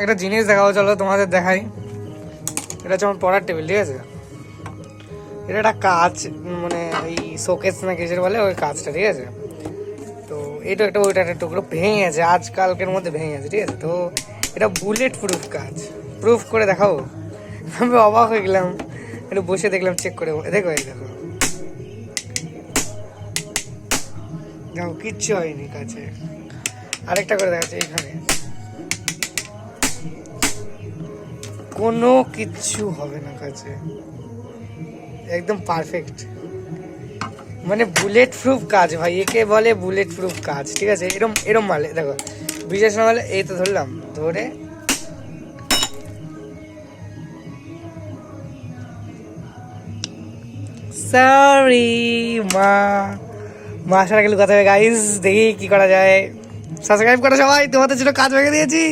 একটা জিনিস দেখাবো, চলো তোমাদের দেখাই। এটা হচ্ছে আমার পড়ার টেবিল, ঠিক আছে? এটা একটা কাঁচ, মানে ওই শোকেস না কিসের বলে ওই কাঁচটা, ঠিক আছে? তো এটা একটা ওইটা একটা টুকরো ভেঙে গেছে, আজকালকের মধ্যে ভেঙে গেছে, ঠিক আছে? তো এটা বুলেট প্রুফ কাঁচ, প্রুফ করে দেখাবো। আমি অবাক হয়ে গেলাম, একটু বসে দেখলাম, চেক করে দেখো, এই দেখো, দেখো কিচ্ছু হয়নি কাছে। আরেকটা করে দেখাচ্ছে, এইখানে কোনো কিচ্ছু হবে না কাছে, একদম পারফেক্ট, মানে বুলেট প্রুফ কাজ ভাই, একে বলে বুলেট প্রুফ কাজ, ঠিক আছে? এরম এরম মালে দেখো, বিশেষ না হলে এই তো ধরলাম, ধরে সরি মা সারা গেল কথা। গাইস দেখি কি করা যায়, সাবস্ক্রাইব করো সবাই, তোমাদের জন্য কাজ ভেঙে দিয়েছি।